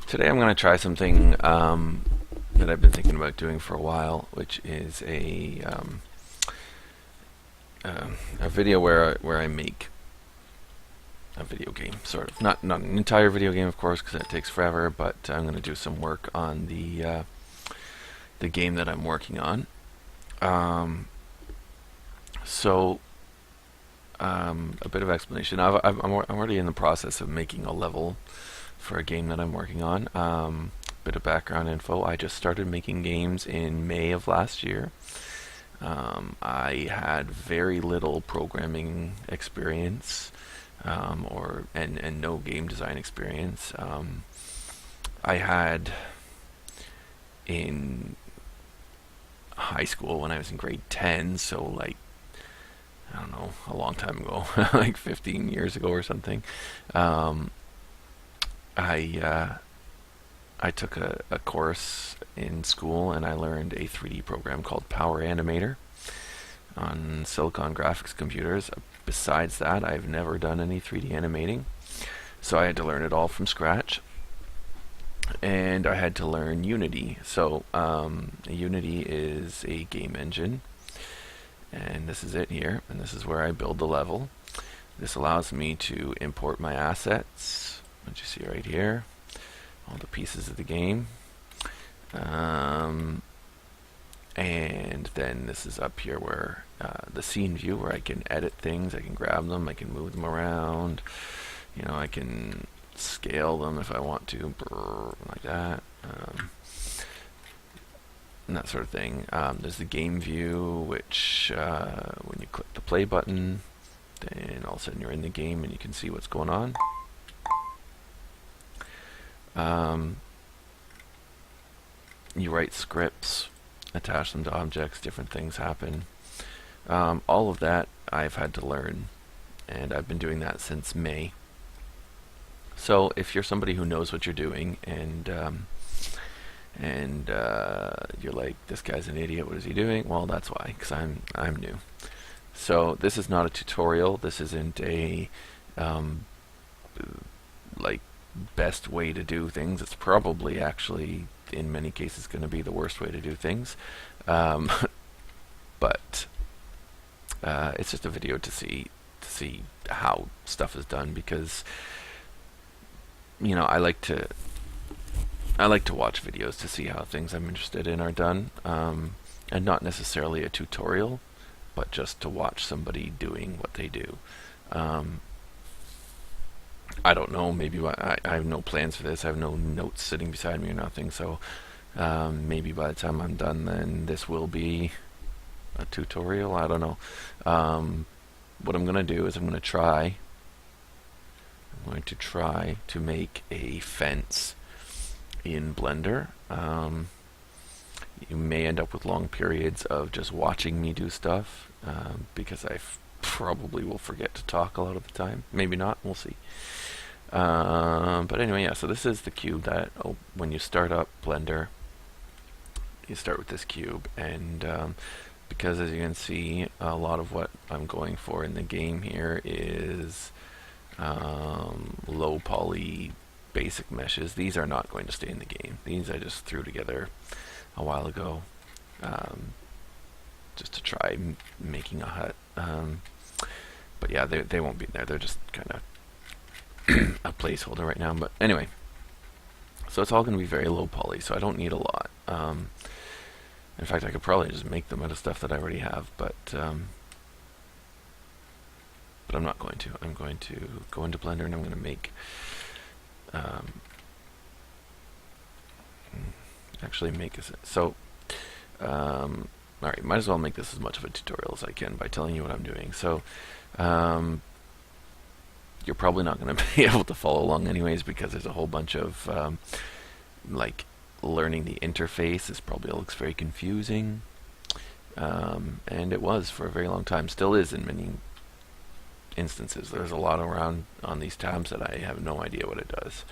Today I'm going to try something that I've been thinking about doing for a while, which is a video where I make a video game, sort of. Not an entire video game, of course, because that takes forever. But I'm going to do some work on the game that I'm working on. Um, so a bit of explanation. I'm already in the process of making a level for a game that I'm working on. Bit of background info. I just started making games in May of last year. I had very little programming experience, and no game design experience. I had in high school when I was in grade 10, so like I don't know, a long time ago, like 15 years ago or something. Um, I I took a course in school and I learned a 3D program called Power Animator on Silicon Graphics computers. Besides that, I've never done any 3D animating, so I had to learn it all from scratch. And I had to learn Unity. So Unity is a game engine, and this is it here, and this is where I build the level. This allows me to import my assets, which you see right here, all the pieces of the game. Um, and then this is up here where the scene view, where I can edit things, I can grab them, I can move them around, I can scale them if I want to, like that, and that sort of thing. There's the game view, which when you click the play button, then all of a sudden you're in the game and you can see what's going on. You write scripts, attach them to objects, different things happen. All of that I've had to learn, and I've been doing that since May. So if you're somebody who knows what you're doing, and you're like, this guy's an idiot, what is he doing? Well, that's why, because I'm new. So this is not a tutorial. This isn't a like best way to do things. It's probably actually in many cases going to be the worst way to do things. Um, but it's just a video to see how stuff is done, because I like to watch videos to see how things I'm interested in are done, and not necessarily a tutorial, but just to watch somebody doing what they do. Um, I don't know, maybe I have no plans for this. I have no notes sitting beside me or nothing, so maybe by the time I'm done, then this will be a tutorial. I don't know. What I'm going to do is I'm going to try to make a fence in Blender. You may end up with long periods of just watching me do stuff, because I probably will forget to talk a lot of the time. Maybe not, we'll see. But anyway, yeah, so this is the cube that, when you start up Blender, you start with this cube, and because as you can see, a lot of what I'm going for in the game here is low poly basic meshes. These are not going to stay in the game. These I just threw together a while ago, just to try making a hut. But yeah, they won't be there. They're just kind of a placeholder right now. But anyway, so it's all going to be very low poly, so I don't need a lot. In fact, I could probably just make them out of stuff that I already have, but I'm not going to. I'm going to go into Blender and I'm going to make actually make this. So alright, might as well make this as much of a tutorial as I can by telling you what I'm doing. So you're probably not going to be able to follow along anyways, because there's a whole bunch of like learning the interface. This probably looks very confusing, and it was for a very long time, still is in many instances. There's a lot around on these tabs that I have no idea what it does.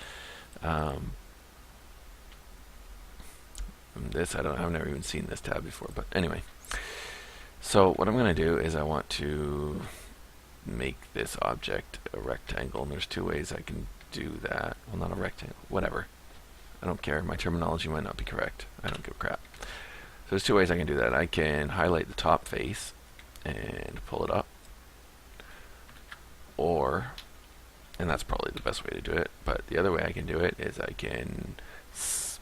I've never even seen this tab before, but anyway. So what I'm going to do is I want to make this object a rectangle, and there's two ways I can do that. Well, not a rectangle, whatever. I don't care. My terminology might not be correct. I don't give a crap. So there's two ways I can do that. I can highlight the top face and pull it up, or, and that's probably the best way to do it, but the other way I can do it is I can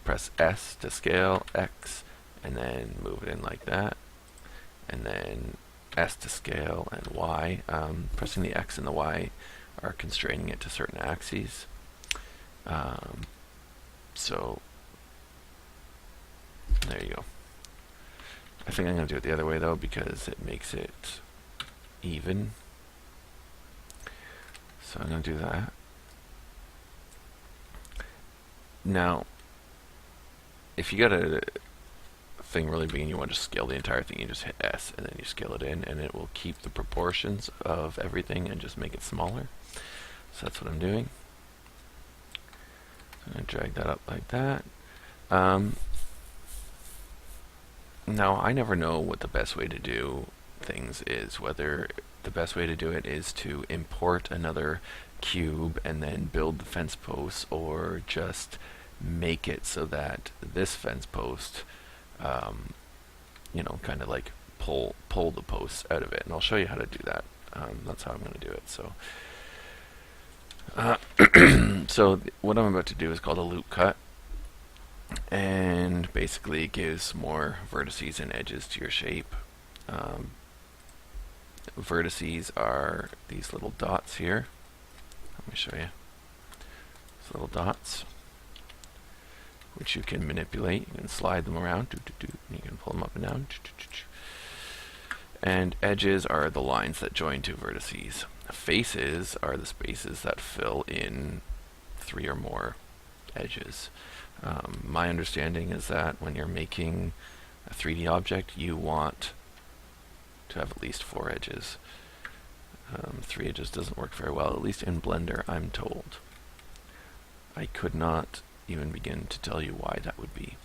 press S to scale, X, and then move it in like that, and then S to scale and Y. Pressing the X and the Y are constraining it to certain axes. So there you go. I think I'm going to do it the other way though, because it makes it even. So I'm going to do that. Now, if you got a thing really big and you want to scale the entire thing, you just hit S and then you scale it in, and it will keep the proportions of everything and just make it smaller. So that's what I'm doing. So I'm going to drag that up like that. Now, I never know what the best way to do things is, whether the best way to do it is to import another cube and then build the fence posts, or just make it so that this fence post, you know, kind of like pull the posts out of it. And I'll show you how to do that. That's how I'm going to do it. So, so what I'm about to do is called a loop cut. And basically it gives more vertices and edges to your shape. Vertices are these little dots here. Let me show you. These little dots, which you can manipulate. You can slide them around. And you can pull them up and down. And edges are the lines that join two vertices. Faces are the spaces that fill in 3 or more edges. My understanding is that when you're making a 3D object, you want to have at least 4 edges. 3 edges doesn't work very well, at least in Blender, I'm told. I could not even begin to tell you why that would be.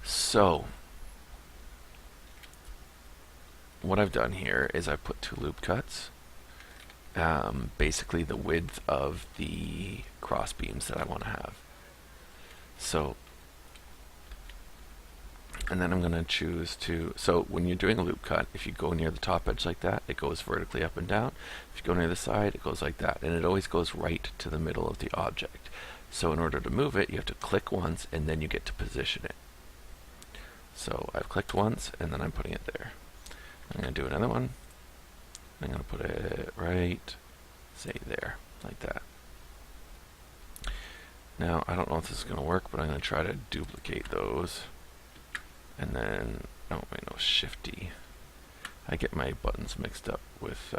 So, what I've done here is I've put 2 loop cuts. Basically the width of the cross beams that I want to have. So, and then I'm going to choose to, so when you're doing a loop cut, if you go near the top edge like that, it goes vertically up and down. If you go near the side, it goes like that, and it always goes right to the middle of the object. So in order to move it, you have to click once and then you get to position it. So I've clicked once and then I'm putting it there. I'm going to do another one. I'm going to put it right, say there, like that. Now, I don't know if this is going to work, but I'm going to try to duplicate those. And then, oh wait, no, Shift-D. I get my buttons mixed up with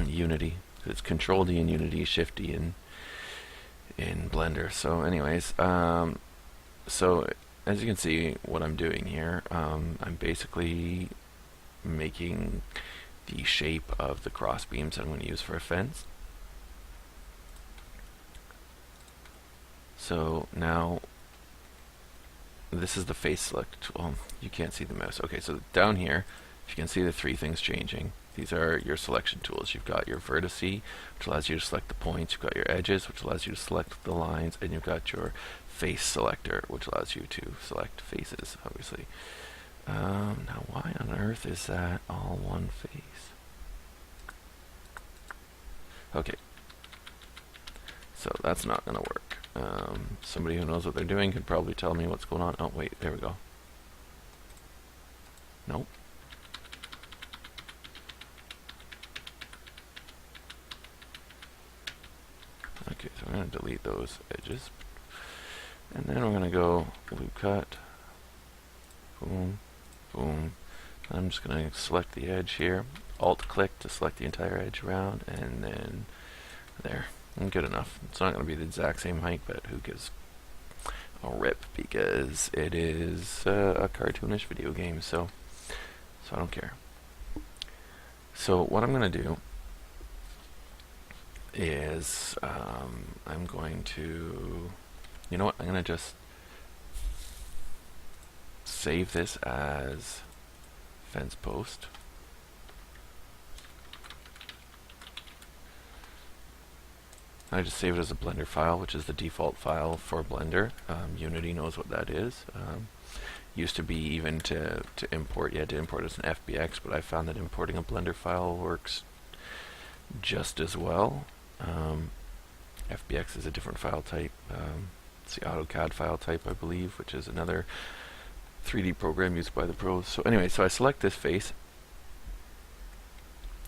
Unity. It's Control-D in Unity, Shift-D in Blender. So anyways, so as you can see, what I'm doing here, I'm basically making the shape of the cross beams that I'm going to use for a fence. So now, this is the face select. Well, you can't see the mouse. Okay, so down here, if you can see the 3 things changing, these are your selection tools. You've got your vertice, which allows you to select the points. You've got your edges, which allows you to select the lines, and you've got your face selector, which allows you to select faces, obviously. Now, why on earth is that all one face? Okay, so that's not going to work. Somebody who knows what they're doing could probably tell me what's going on. Oh, wait, there we go. Nope. Okay, so we're going to delete those edges. And then we're going to go loop cut. Boom, boom. I'm just going to select the edge here. Alt-click to select the entire edge around, and then there. And good enough. It's not going to be the exact same height, but who gives a rip, because it is a cartoonish video game, so I don't care. So what I'm going to do is I'm going to, you know what, I'm going to just save this as fence post. I just save it as a Blender file, which is the default file for Blender. Unity knows what that is. Used to be even to import, you had to import as an FBX, but I found that importing a Blender file works just as well. FBX is a different file type. It's the AutoCAD file type, I believe, which is another 3D program used by the pros. So anyway, so I select this face,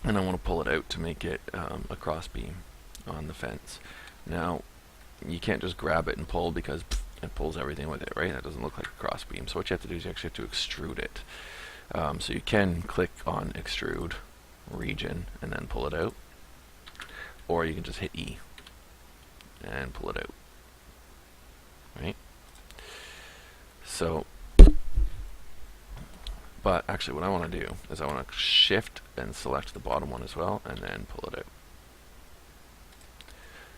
and I want to pull it out to make it a cross beam on the fence. Now, you can't just grab it and pull because it pulls everything with it, right? That doesn't look like a cross beam. So what you have to do is you actually have to extrude it. So you can click on extrude region and then pull it out, or you can just hit E and pull it out, right? So, but actually what I want to do is I want to shift and select the bottom one as well and then pull it out.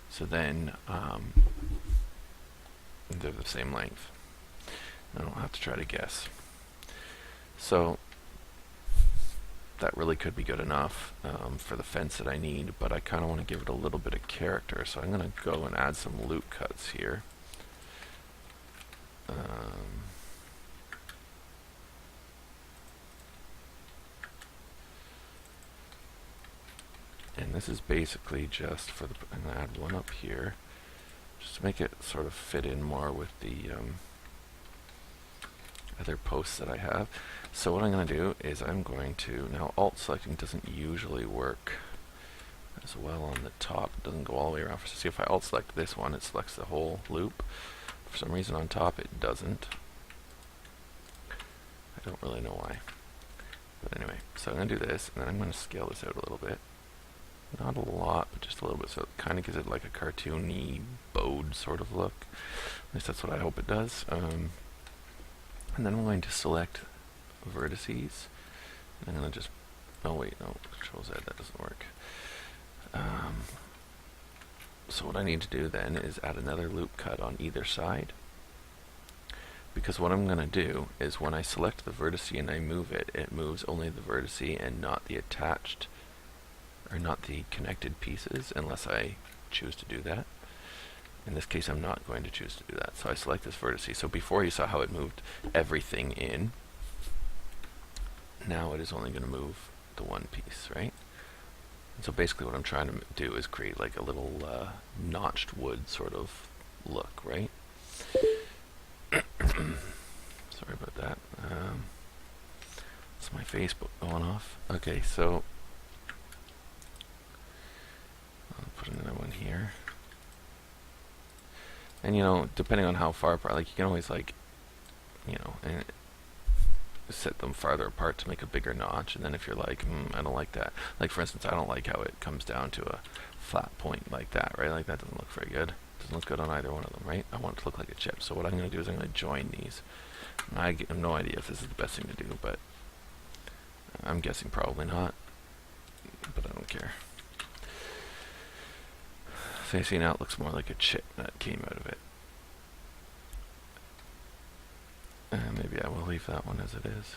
So then they're the same length. I don't have to try to guess. So that really could be good enough for the fence that I need, but I kind of want to give it a little bit of character, so I'm going to go and add some loop cuts here. And this is basically just for the, I'm going to add one up here, just to make it sort of fit in more with the other posts that I have. So what I'm going to do is I'm going to, now alt selecting doesn't usually work as well on the top, it doesn't go all the way around. So see, if I alt select this one, it selects the whole loop. For some reason on top it doesn't. I don't really know why. But anyway, so I'm going to do this, and then I'm going to scale this out a little bit. Not a lot, but just a little bit, so it kind of gives it like a cartoony, bowed sort of look. At least that's what I hope it does. And then I'm going to select vertices. And I'm going to just, oh wait, no, Control Z, that doesn't work. So what I need to do then is add another loop cut on either side. Because what I'm going to do is when I select the vertice and I move it, it moves only the vertice and not the attached, or not the connected pieces, unless I choose to do that. In this case, I'm not going to choose to do that. So I select this vertice. So before you saw how it moved everything in, now it is only going to move the one piece, right? And so basically what I'm trying to do is create like a little notched wood sort of look, right? Sorry about that. It's my Facebook going off. Okay, so I'll put another one here. And you know, depending on how far apart, like you can always like, you know, and set them farther apart to make a bigger notch. And then if you're like, I don't like that. Like for instance, I don't like how it comes down to a flat point like that, right? Like that doesn't look very good. Doesn't look good on either one of them, right? I want it to look like a chip. So what I'm going to do is I'm going to join these. And I have no idea if this is the best thing to do, but I'm guessing probably not. But I don't care. So you see now it looks more like a chip that came out of it. Maybe I will leave that one as it is.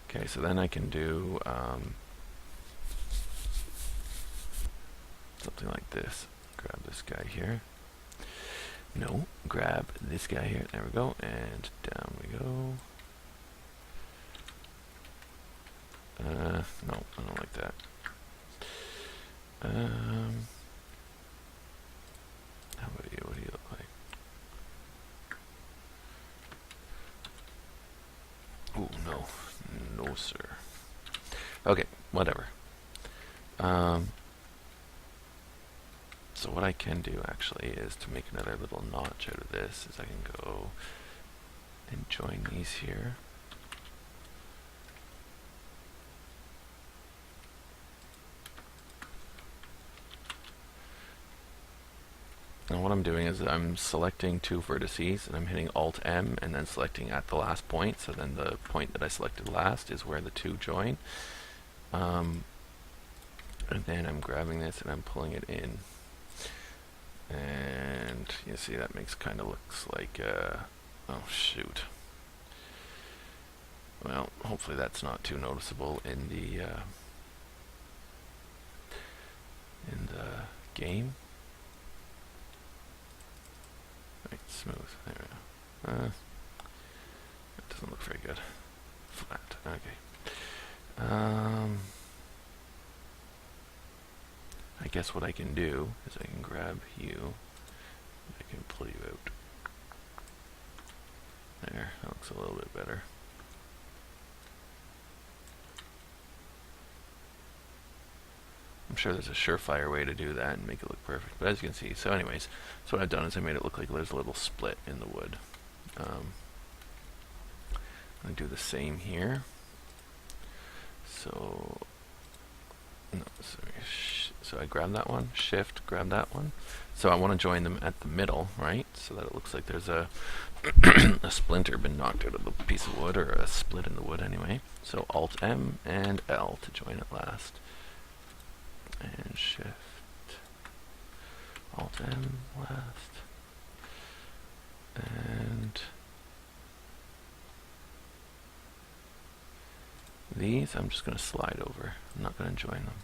Okay, so then I can do something like this. Grab this guy here. No, grab this guy here. There we go. And down we go. No, I don't like that. How about you? What do you look like? Oh, no. No, sir. Okay, whatever. So what I can do actually is to make another little notch out of this is I can go and join these here. Now what I'm doing is I'm selecting two vertices and I'm hitting Alt M and then selecting at the last point, so then the point that I selected last is where the two join. And then I'm grabbing this and I'm pulling it in. And you see that makes kind of looks like, oh shoot. Well, hopefully that's not too noticeable in the game. Right, smooth. There we go. That doesn't look very good. Flat. Okay. I guess what I can do is I can grab you. I can pull you out. There. That looks a little bit better. I'm sure there's a surefire way to do that and make it look perfect, but as you can see, so anyways, so what I've done is I made it look like there's a little split in the wood. I'm going to do the same here. So, no, sorry, so I grab that one, shift, grab that one. So I want to join them at the middle, right? So that it looks like there's a a splinter been knocked out of the piece of wood, or a split in the wood anyway. So Alt M and L to join it last. And shift Alt M last, and these I'm just going to slide over. I'm not going to join them.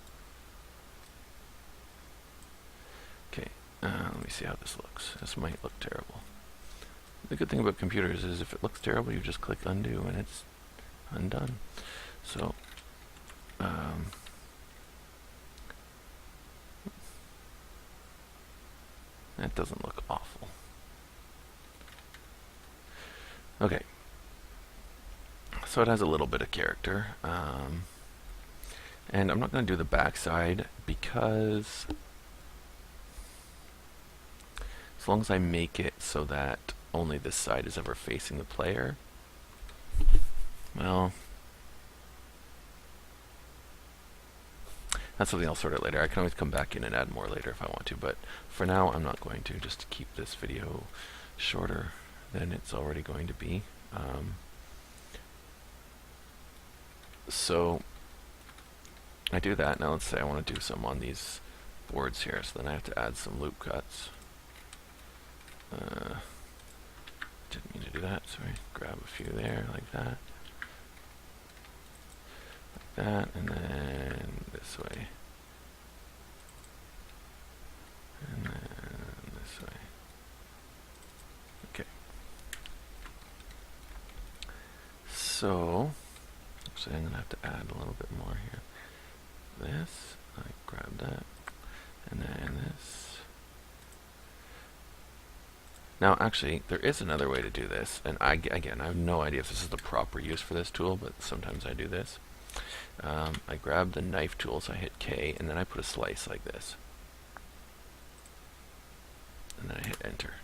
Okay, let me see how this looks. This might look terrible. The good thing about computers is if it looks terrible, you just click undo and it's undone. So that doesn't look awful. Okay. So it has a little bit of character. And I'm not going to do the backside because as long as I make it so that only this side is ever facing the player, well, that's something I'll sort out later. I can always come back in and add more later if I want to, but for now I'm not going to, just to keep this video shorter than it's already going to be. So I do that. Now let's say I want to do some on these boards here, so then I have to add some loop cuts. Didn't mean to do that, sorry. Grab a few there, like that. That, and then this way, and then this way. Okay. So, actually I'm going to have to add a little bit more here. This, I grab that, and then this. Now actually, there is another way to do this, and again, I have no idea if this is the proper use for this tool, but sometimes I do this. I grab the knife tool, so I hit K, and then I put a slice like this. And then I hit enter.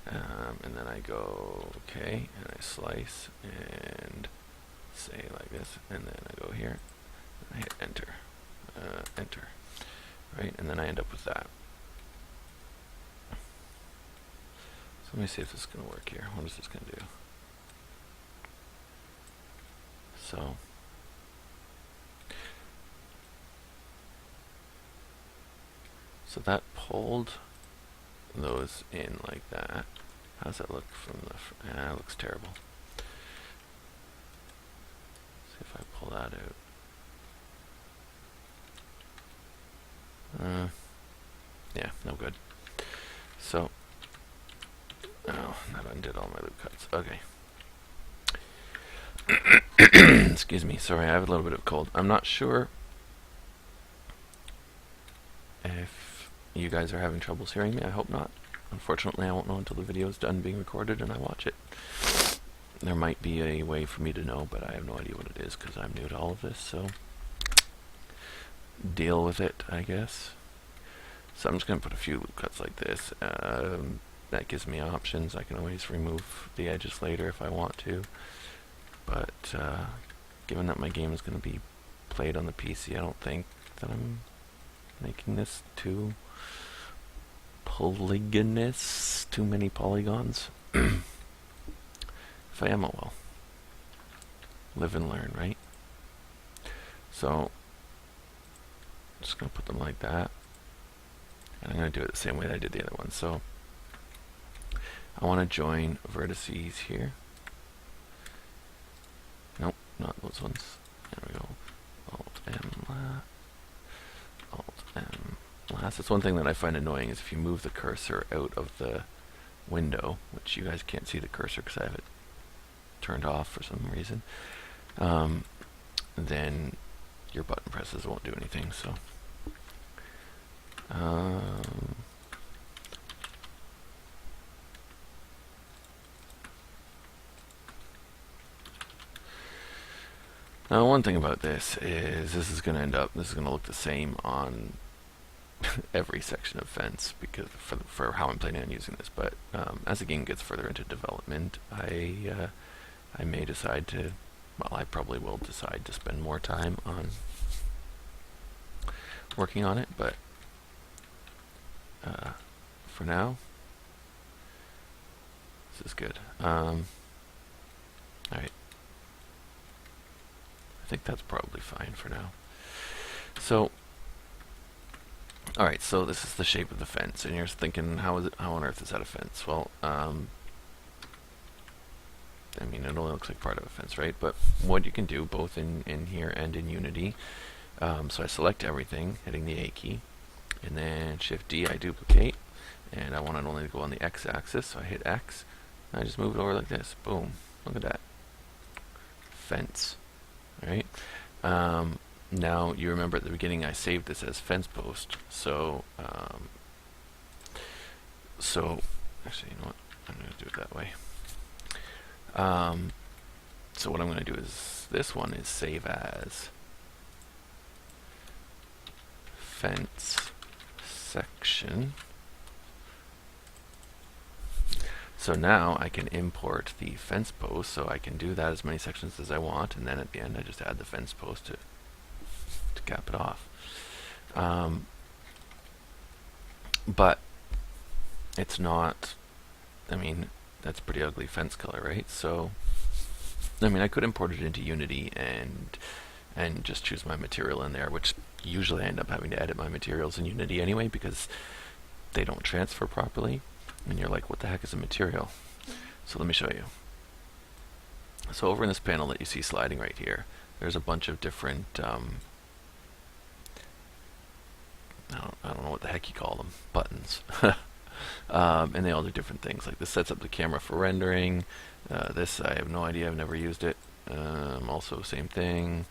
And then I go OK, and I slice, and say like this, and then I go here, and I hit enter. Enter. Right, and then I end up with that. So let me see if this is going to work here. What is this going to do? So that pulled those in like that. How does that look from the it looks terrible. See if I pull that out. Yeah, no good. So, oh, that undid all my loop cuts. Okay. Excuse me, sorry, I have a little bit of a cold. I'm not sure if you guys are having troubles hearing me. I hope not. Unfortunately, I won't know until the video is done being recorded and I watch it. There might be a way for me to know, but I have no idea what it is because I'm new to all of this, so deal with it, I guess. So I'm just going to put a few loop cuts like this. That gives me options. I can always remove the edges later if I want to. But given that my game is going to be played on the PC, I don't think that I'm making this too polygonous, too many polygons. If I am, oh well. Live and learn, right? So, I'm just going to put them like that. And I'm going to do it the same way that I did the other one. So, I want to join vertices here. Nope, not those ones. There we go. Alt M, glass. That's one thing that I find annoying is if you move the cursor out of the window, which you guys can't see the cursor because I have it turned off for some reason, then your button presses won't do anything. So now one thing about this is this is going to look the same on every section of fence because for how I'm planning on using this. But as the game gets further into development, I may decide to, well, I probably will decide to spend more time on working on it, but for now, this is good. Alright. I think that's probably fine for now. So, alright, so this is the shape of the fence, and you're thinking, how on earth is that a fence? Well, I mean, it only looks like part of a fence, right? But what you can do, both in here and in Unity, so I select everything, hitting the A key, and then Shift D, I duplicate, and I want it only to go on the X-axis, so I hit X, and I just move it over like this. Boom. Look at that. Fence. Alright? Now, you remember at the beginning I saved this as fence post, so, actually, you know what? I'm going to do it that way. So what I'm going to do is, this one is save as fence section. So now I can import the fence post, so I can do that as many sections as I want, and then at the end I just add the fence post to cap it off. But it's not, I mean, that's pretty ugly fence color, right? So, I mean, I could import it into Unity and just choose my material in there, which usually I end up having to edit my materials in Unity anyway because they don't transfer properly. And you're like, what the heck is a material? So let me show you. So over in this panel that you see sliding right here, there's a bunch of different, I don't know what the heck you call them, buttons. And they all do different things. Like this sets up the camera for rendering. This, I have no idea, I've never used it. Also, same thing.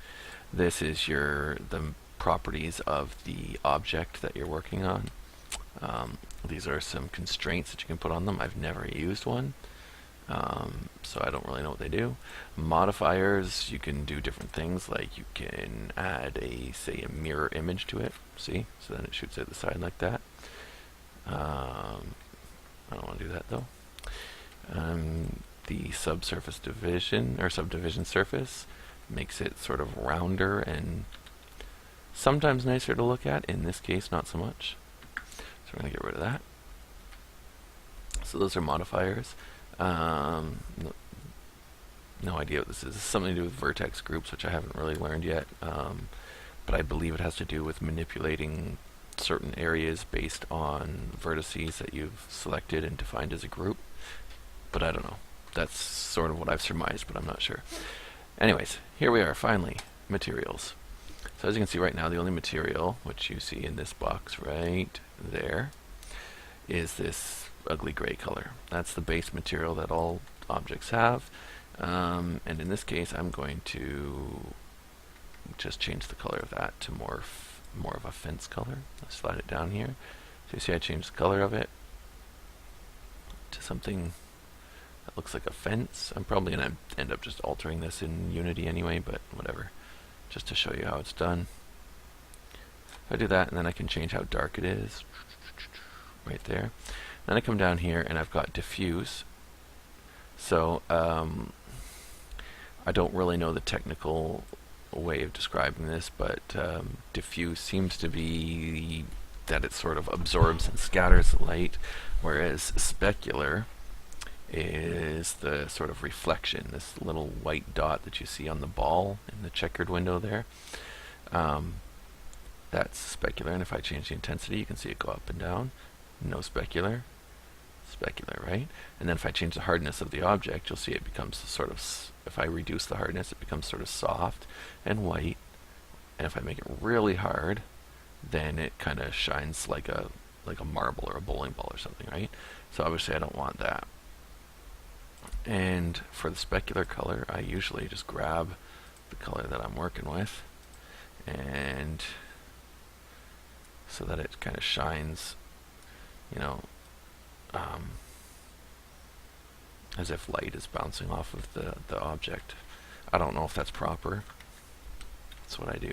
This is the properties of the object that you're working on. These are some constraints that you can put on them. I've never used one, so I don't really know what they do. Modifiers, you can do different things, like you can add say a mirror image to it, see? So then it shoots at the side like that. I don't want to do that though. The subsurface division, or subdivision surface, makes it sort of rounder and sometimes nicer to look at. In this case, not so much. So we're going to get rid of that. So those are modifiers. No idea what this is. This is something to do with vertex groups, which I haven't really learned yet. But I believe it has to do with manipulating certain areas based on vertices that you've selected and defined as a group. But I don't know. That's sort of what I've surmised, but I'm not sure. Anyways, here we are, finally. Materials. So as you can see right now, the only material, which you see in this box right there, is this ugly gray color. That's the base material that all objects have. And in this case, I'm going to just change the color of that to more of a fence color. I'll slide it down here. So you see I changed the color of it to something that looks like a fence. I'm probably going to end up just altering this in Unity anyway, but whatever. Just to show you how it's done. I do that, and then I can change how dark it is. Right there. Then I come down here, and I've got diffuse. So, I don't really know the technical way of describing this, but diffuse seems to be that it sort of absorbs and scatters the light, whereas specular is the sort of reflection, this little white dot that you see on the ball in the checkered window there. That's specular, and if I change the intensity, you can see it go up and down. No specular, specular, right? And then if I change the hardness of the object, you'll see it becomes sort of, if I reduce the hardness, it becomes sort of soft and white. And if I make it really hard, then it kind of shines like a marble or a bowling ball or something, right? So obviously I don't want that. And for the specular color, I usually just grab the color that I'm working with, and so that it kind of shines, you know, as if light is bouncing off of the object. I don't know if that's proper. That's what I do.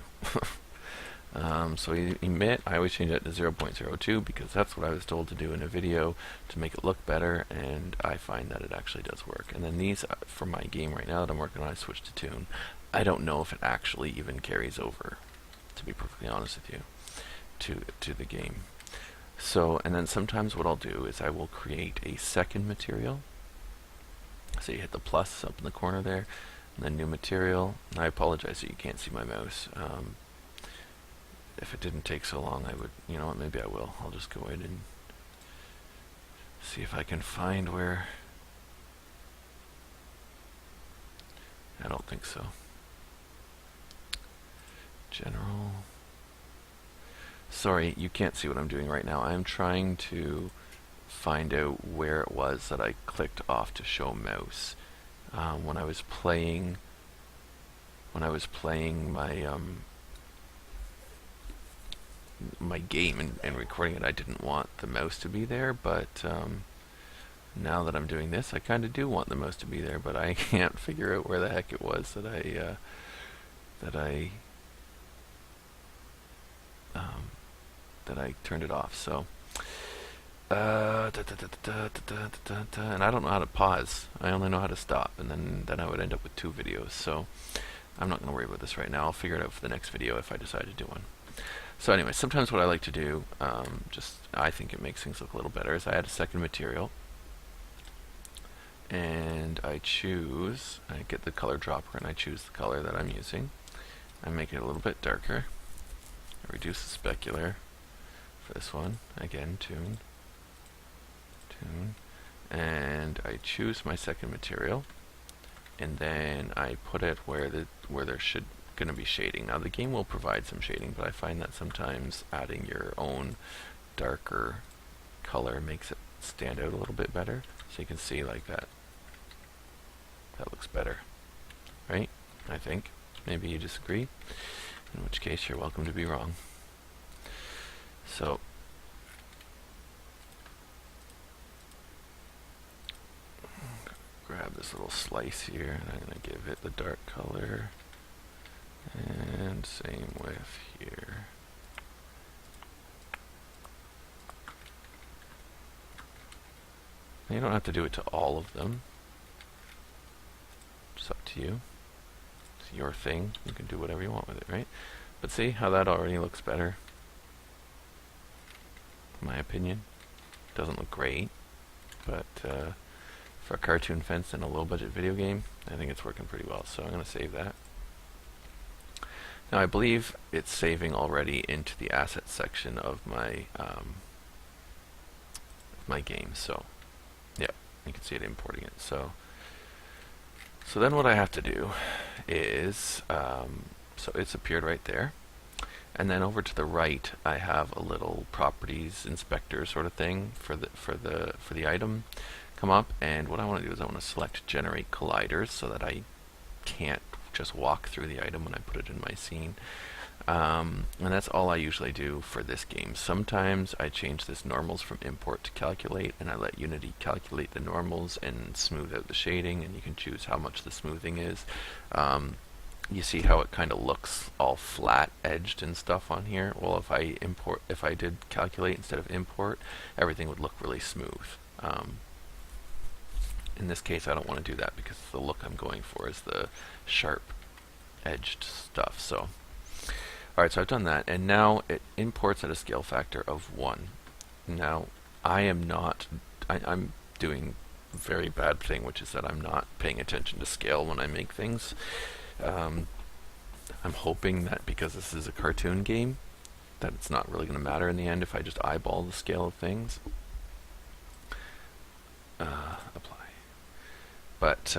So emit, I always change that to 0.02 because that's what I was told to do in a video to make it look better, and I find that it actually does work. And then these, for my game right now that I'm working on, I switched to tune. I don't know if it actually even carries over, to be perfectly honest with you, to the game. So, and then sometimes what I'll do is I will create a second material. So you hit the plus up in the corner there, and then new material. And I apologize that you can't see my mouse. If it didn't take so long, I would, you know what, maybe I will. I'll just go in and see if I can find where. I don't think so. General. Sorry, you can't see what I'm doing right now. I'm trying to find out where it was that I clicked off to show mouse. When I was playing my game and recording it, I didn't want the mouse to be there, but now that I'm doing this, I kind of do want the mouse to be there, but I can't figure out where the heck it was that I turned it off. So and I don't know how to pause. I only know how to stop, and then I would end up with 2 videos. So I'm not going to worry about this right now. I'll figure it out for the next video if I decide to do one. So anyway, sometimes what I like to do, I think it makes things look a little better, is I add a second material, and I get the color dropper, and I choose the color that I'm using. I make it a little bit darker. I reduce the specular for this one. Again, tune, and I choose my second material, and then I put it where there should going to be shading. Now the game will provide some shading, but I find that sometimes adding your own darker color makes it stand out a little bit better. So you can see like that. That looks better, right? I think. Maybe you disagree, in which case you're welcome to be wrong. So grab this little slice here, and I'm going to give it the dark color. And same with here. You don't have to do it to all of them. It's up to you. It's your thing. You can do whatever you want with it, right? But see how that already looks better? In my opinion. Doesn't look great, but for a cartoon fence and a low-budget video game, I think it's working pretty well. So I'm going to save that. Now I believe it's saving already into the assets section of my my game. So yeah, you can see it importing it. So then what I have to do is so it's appeared right there, and then over to the right I have a little properties inspector sort of thing for the item come up, and what I want to do is I want to select generate colliders so that I can't just walk through the item when I put it in my scene. And that's all I usually do for this game. Sometimes I change this normals from import to calculate, and I let Unity calculate the normals and smooth out the shading, and you can choose how much the smoothing is. You see how it kind of looks all flat edged and stuff on here? Well, if I did calculate instead of import, everything would look really smooth. In this case, I don't want to do that because the look I'm going for is the sharp edged stuff. So alright, so I've done that, and now it imports at a scale factor of 1. Now I'm doing a very bad thing, which is that I'm not paying attention to scale when I make things. I'm hoping that because this is a cartoon game that it's not really going to matter in the end if I just eyeball the scale of things. Apply. But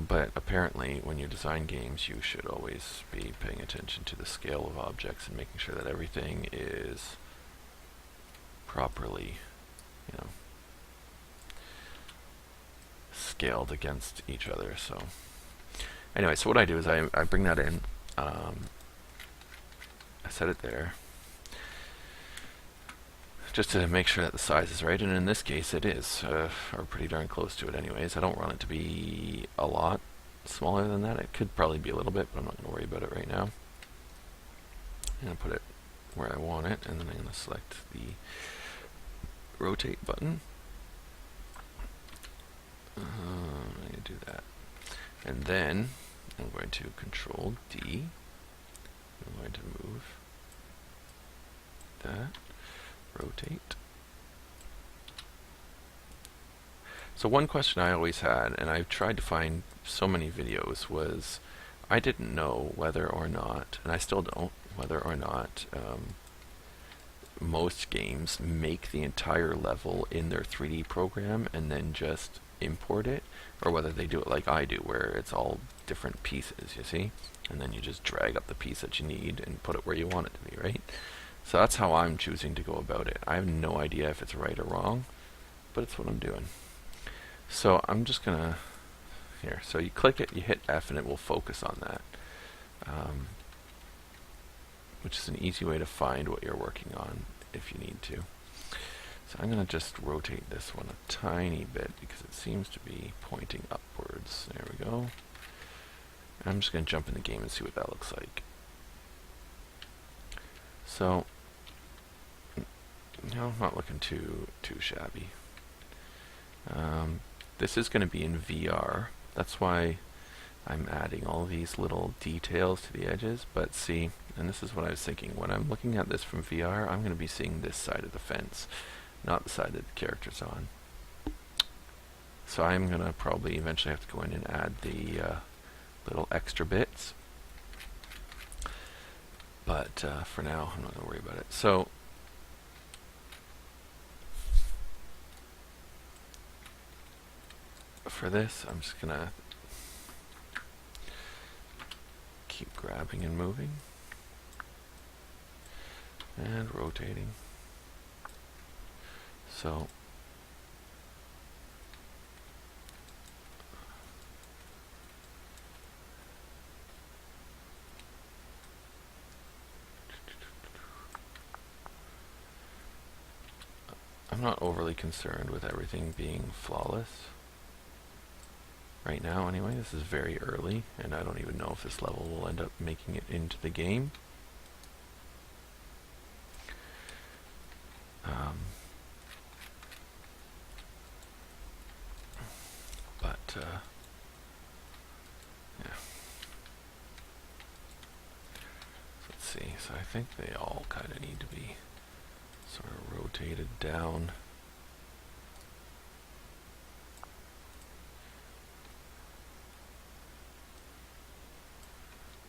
But apparently, when you design games, you should always be paying attention to the scale of objects and making sure that everything is properly, you know, scaled against each other. So anyway, so what I do is I bring that in, I set it there, just to make sure that the size is right, and in this case it is, or pretty darn close to it anyways. I don't want it to be a lot smaller than that. It could probably be a little bit, but I'm not going to worry about it right now. I'm going to put it where I want it, and then I'm going to select the rotate button. I'm going to do that. And then I'm going to Control D. I'm going to move that. Rotate. So one question I always had, and I've tried to find so many videos, was I didn't know whether or not, and I still don't, whether or not most games make the entire level in their 3D program and then just import it, or whether they do it like I do, where it's all different pieces, you see? And then you just drag up the piece that you need and put it where you want it to be, right? So that's how I'm choosing to go about it. I have no idea if it's right or wrong, but it's what I'm doing. So I'm just gonna, here, so you click it, you hit F, and it will focus on that, which is an easy way to find what you're working on if you need to. So I'm gonna just rotate this one a tiny bit because it seems to be pointing upwards. There we go. And I'm just gonna jump in the game and see what that looks like. So, you know, not looking too shabby. This is going to be in VR. That's why I'm adding all these little details to the edges. But see, and this is what I was thinking. When I'm looking at this from VR, I'm going to be seeing this side of the fence, not the side that the character's on. So I'm going to probably eventually have to go in and add the little extra bits. But for now, I'm not going to worry about it. So for this, I'm just going to keep grabbing and moving and rotating. So I'm not overly concerned with everything being flawless right now anyway. This is very early, and I don't even know if this level will end up making it into the game. Yeah. So let's see. So I think they all kind of need to be sort of rotated down.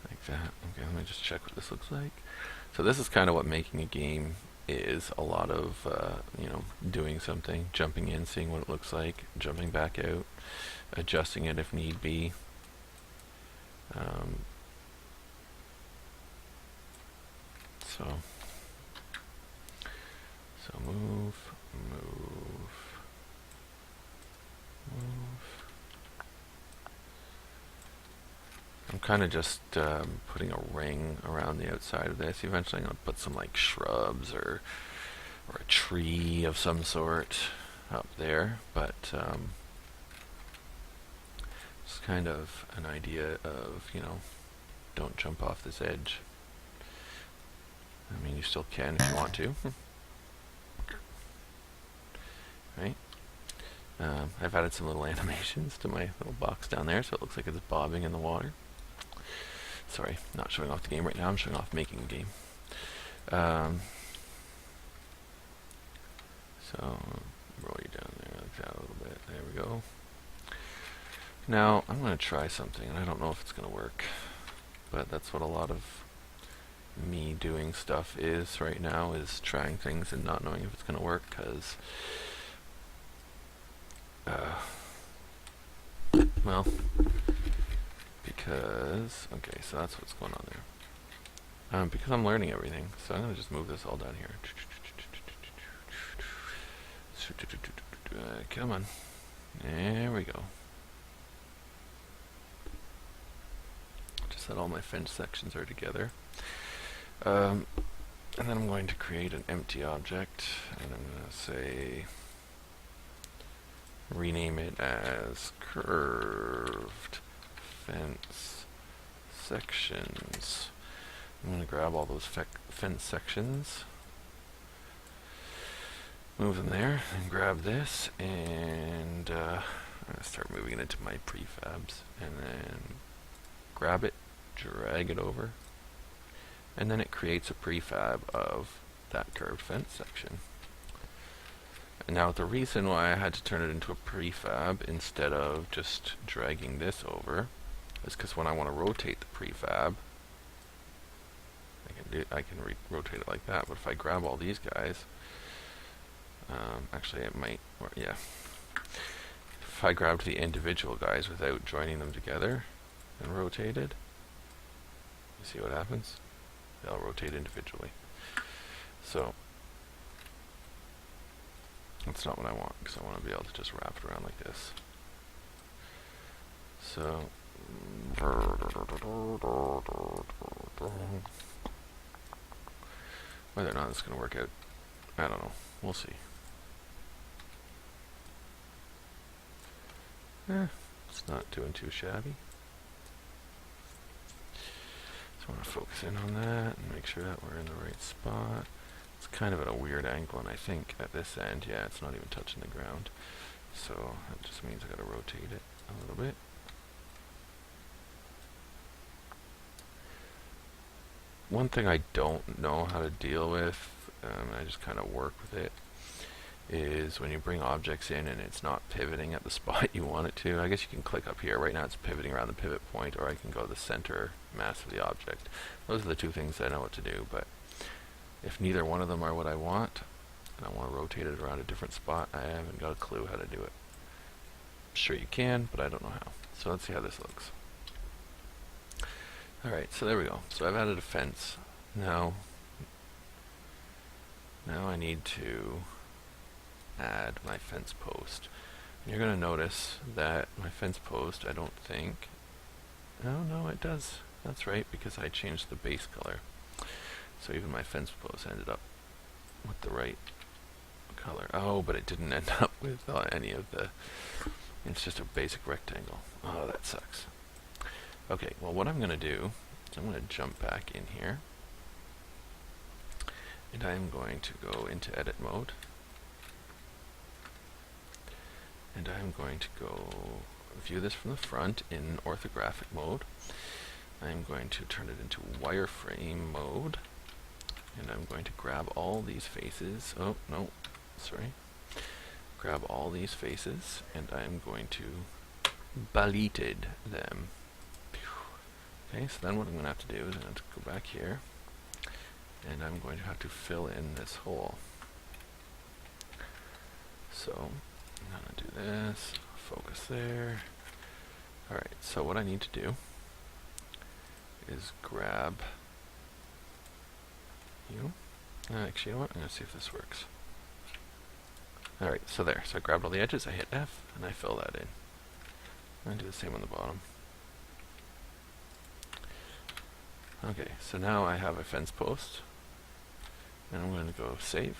Like that. Okay, let me just check what this looks like. So this is kind of what making a game is. A lot of, you know, doing something, jumping in, seeing what it looks like, jumping back out, adjusting it if need be. So move. I'm kind of just putting a ring around the outside of this. Eventually I'm going to put some like shrubs or a tree of some sort up there, but it's kind of an idea of, you know, don't jump off this edge. I mean, you still can if you want to. Right? I've added some little animations to my little box down there, so it looks like it's bobbing in the water. Sorry, not showing off the game right now, I'm showing off making a game. So, roll you down there like that a little bit. There we go. Now, I'm going to try something, and I don't know if it's going to work, but that's what a lot of me doing stuff is right now, is trying things and not knowing if it's going to work, because well, because, okay, so that's what's going on there. Because I'm learning everything, so I'm going to just move this all down here. Come on. There we go. Just that all my fence sections are together. And then I'm going to create an empty object, and I'm going to say, rename it as curved fence sections. I'm going to grab all those fence sections, move them there, and grab this, and I'm going to start moving it into my prefabs, and then grab it, drag it over, and then it creates a prefab of that curved fence section. And now the reason why I had to turn it into a prefab instead of just dragging this over is because when I want to rotate the prefab, I can rotate it like that. But if I grab all these guys, actually it might, yeah. If I grabbed the individual guys without joining them together and rotated, you see what happens? They'll rotate individually. So that's not what I want, because I want to be able to just wrap it around like this. So whether or not it's going to work out, I don't know. We'll see. It's not doing too shabby. So I want to focus in on that and make sure that we're in the right spot. It's kind of at a weird angle, and I think at this end, yeah, it's not even touching the ground. So that just means I got to rotate it a little bit. One thing I don't know how to deal with, I just kind of work with it, is when you bring objects in and it's not pivoting at the spot you want it to. I guess you can click up here. Right now it's pivoting around the pivot point, or I can go to the center mass of the object. Those are the two things I know what to do, but if neither one of them are what I want, and I want to rotate it around a different spot, I haven't got a clue how to do it. Sure you can, but I don't know how. So let's see how this looks. Alright, so there we go. So I've added a fence. Now I need to add my fence post. And you're going to notice that my fence post, I don't think... Oh, no, it does. That's right, because I changed the base color. So even my fence post ended up with the right color. Oh, but it didn't end up with any of the... It's just a basic rectangle. Oh, that sucks. Okay, well what I'm going to do is I'm going to jump back in here. And I'm going to go into edit mode. And I'm going to go view this from the front in orthographic mode. I'm going to turn it into wireframe mode. And I'm going to grab all these faces. Oh, no, sorry. Grab all these faces, and I'm going to balited them. Okay, so then what I'm going to have to do is I'm going to go back here, and I'm going to have to fill in this hole. So I'm going to do this, focus there. Alright, so what I need to do is grab you. Actually, you know what? I'm going to see if this works. Alright, so there. So I grabbed all the edges, I hit F, and I fill that in. I'm going to do the same on the bottom. Okay, so now I have a fence post, and I'm going to go save.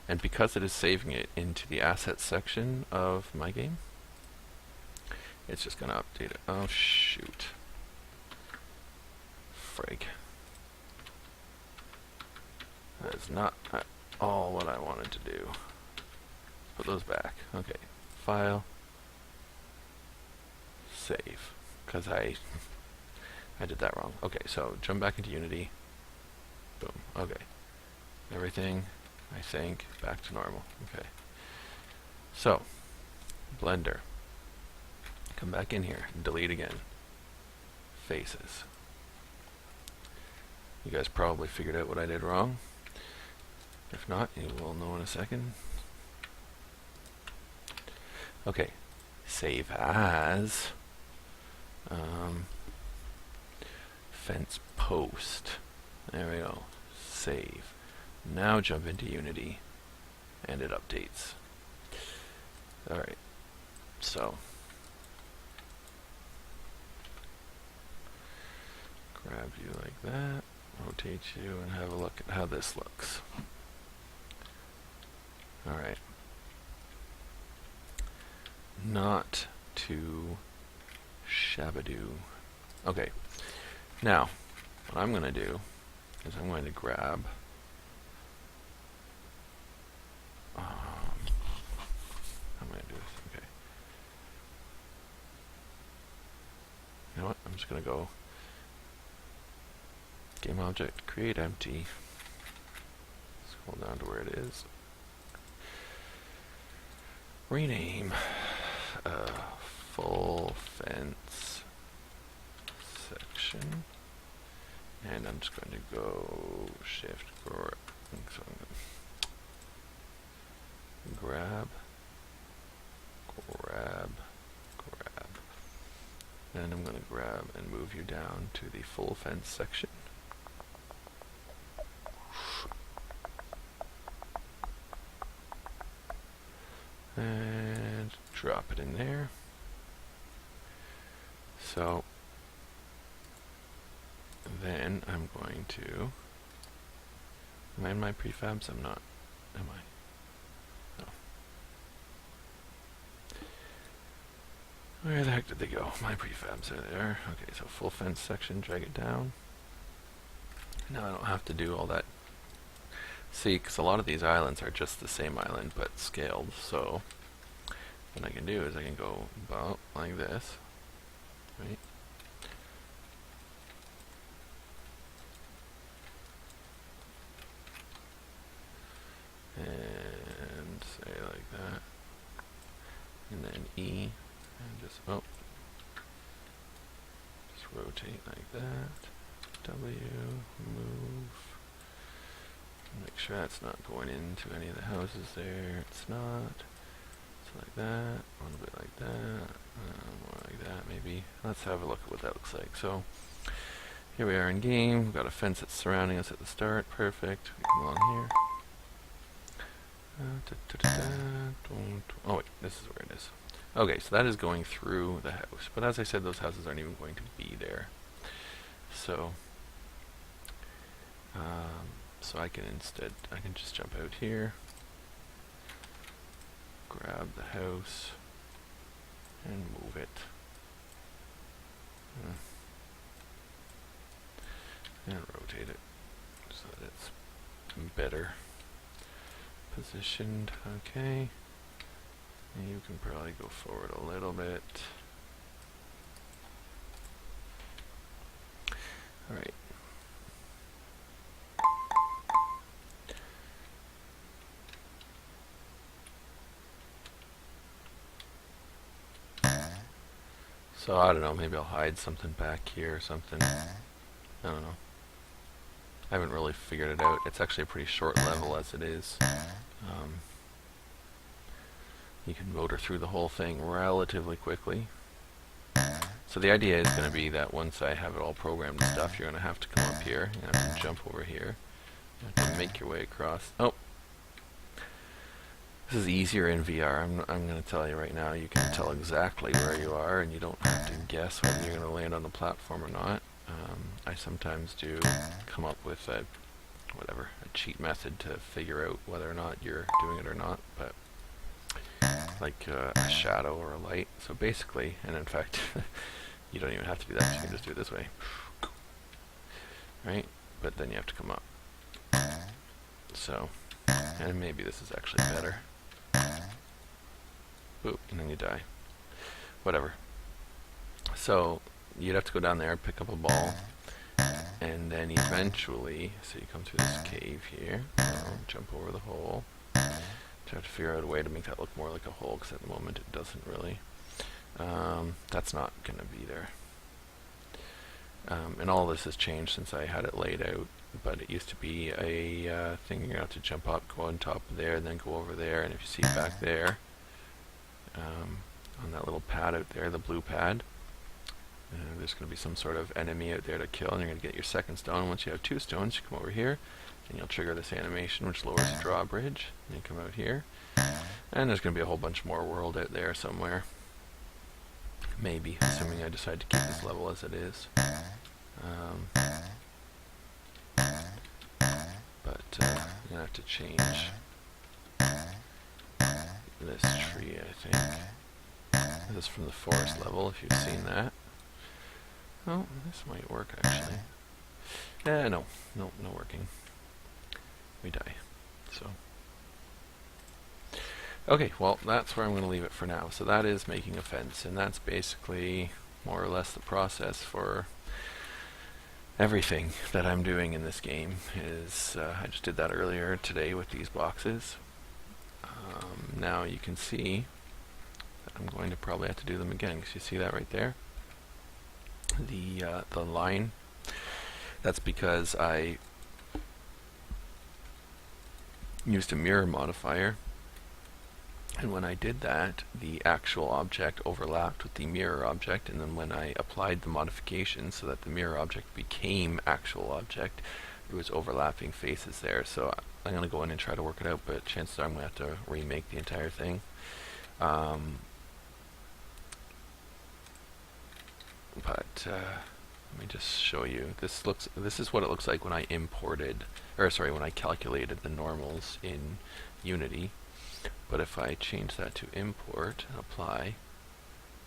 And because it is saving it into the assets section of my game, it's just going to update it. Oh, shoot. Frig. That is not at all what I wanted to do. Put those back. Okay. File. Save. Because I did that wrong. Okay, so jump back into Unity. Boom. Okay. Everything, I think, back to normal. Okay. So, Blender. Come back in here. Delete again. Faces. You guys probably figured out what I did wrong. If not, you will know in a second. Okay. Save as. Fence post. There we go. Save. Now jump into Unity, and it updates. Alright, so grab you like that, rotate you, and have a look at how this looks. Alright. Not too shabadoo. Okay, now what I'm going to do is I'm going to grab I'm going to do this. Okay. You know what? I'm just going to go game object, create empty. Scroll down to where it is. Rename full fence section. And I'm just going to go shift for so I'm going to grab. And I'm going to grab and move you down to the full fence section. And drop it in there. So then I'm going to, am I in my prefabs? I'm not, am I? No. Where the heck did they go? My prefabs are there. Okay, so full fence section, drag it down. Now I don't have to do all that. See, because a lot of these islands are just the same island but scaled, so what I can do is I can go about like this, right? And say like that, and then E, and just rotate like that, W, move, make sure that's not going into any of the houses there, it's not, so like that, a little bit like that, more like that maybe. Let's have a look at what that looks like. So here we are in game, we've got a fence that's surrounding us at the start, perfect, we come along here. Oh wait, this is where it is. Okay, so that is going through the house, but as I said, those houses aren't even going to be there. So, so I can just jump out here, grab the house, and move it. And rotate it so that it's better positioned. Okay. And you can probably go forward a little bit. Alright. So I don't know, maybe I'll hide something back here or something. I don't know. I haven't really figured it out. It's actually a pretty short level as it is. You can motor through the whole thing relatively quickly. So the idea is going to be that once I have it all programmed and stuff, you're going to have to come up here, you have to jump over here, you have to make your way across. Oh! This is easier in VR. I'm going to tell you right now, you can tell exactly where you are and you don't have to guess whether you're going to land on the platform or not. I sometimes do come up with a cheat method to figure out whether or not you're doing it or not, but like a shadow or a light. So basically, and in fact, you don't even have to do that, you can just do it this way. Right? But then you have to come up. So, and maybe this is actually better. Boop, and then you die. Whatever. So, you'd have to go down there, pick up a ball, and then eventually, so you come through this cave here, jump over the hole, try to figure out a way to make that look more like a hole, because at the moment it doesn't really. That's not going to be there. And all this has changed since I had it laid out, but it used to be a thing you're going to have to jump up, go on top of there, and then go over there, and if you see back there, on that little pad out there, the blue pad, There's going to be some sort of enemy out there to kill, and you're going to get your second stone. Once you have 2 stones, you come over here, and you'll trigger this animation, which lowers the drawbridge. And you come out here, and there's going to be a whole bunch more world out there somewhere. Maybe, assuming I decide to keep this level as it is. But I'm going to have to change this tree, I think. This is from the forest level, if you've seen that. Oh, this might work, actually. No working. We die. So. Okay, well, that's where I'm going to leave it for now. So that is making a fence, and that's basically more or less the process for everything that I'm doing in this game. I just did that earlier today with these boxes. Now you can see that I'm going to probably have to do them again, because you see that right there? The line. That's because I used a mirror modifier, and when I did that, the actual object overlapped with the mirror object, and then when I applied the modification so that the mirror object became actual object, there was overlapping faces there. So I'm going to go in and try to work it out, but chances are I'm going to have to remake the entire thing. Let me just show you. This is what it looks like when I when I calculated the normals in Unity. But if I change that to import and apply,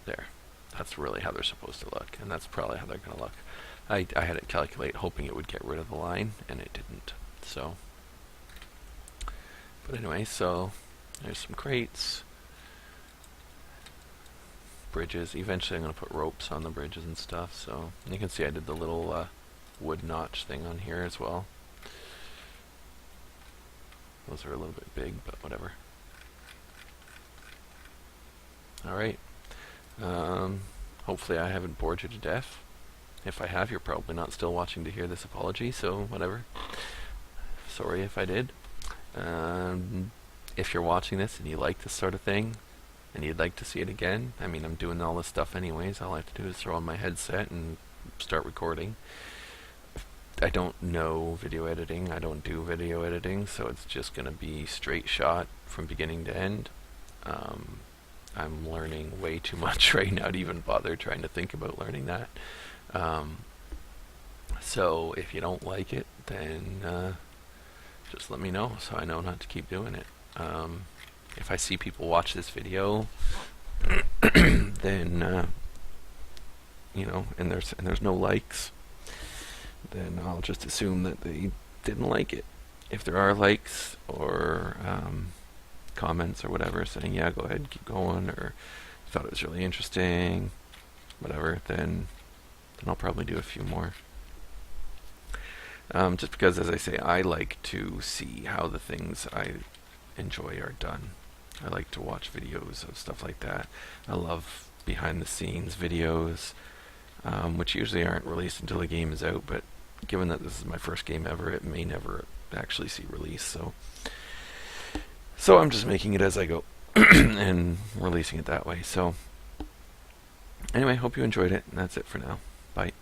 there. That's really how they're supposed to look, and that's probably how they're going to look. I had it calculate hoping it would get rid of the line, and it didn't. So, but anyway, so there's some crates, bridges. Eventually I'm going to put ropes on the bridges and stuff, so you can see I did the little wood notch thing on here as well. Those are a little bit big, but whatever. Alright, hopefully I haven't bored you to death. If I have, you're probably not still watching to hear this apology, so whatever. Sorry if I did. If you're watching this and you like this sort of thing, and you'd like to see it again, I mean, I'm doing all this stuff anyways. All I have to do is throw on my headset and start recording. I don't know video editing. I don't do video editing, so it's just going to be straight shot from beginning to end. I'm learning way too much right now to even bother trying to think about learning that. So if you don't like it, then just let me know so I know not to keep doing it. If I see people watch this video, then you know, and there's no likes, then I'll just assume that they didn't like it. If there are likes or comments or whatever saying, yeah, go ahead, keep going, or thought it was really interesting, whatever, then I'll probably do a few more. Just because, as I say, I like to see how the things I enjoy are done. I like to watch videos of stuff like that. I love behind the scenes videos, which usually aren't released until the game is out, but given that this is my first game ever, it may never actually see release, so I'm just making it as I go and releasing it that way. So anyway, hope you enjoyed it, and that's it for now. Bye.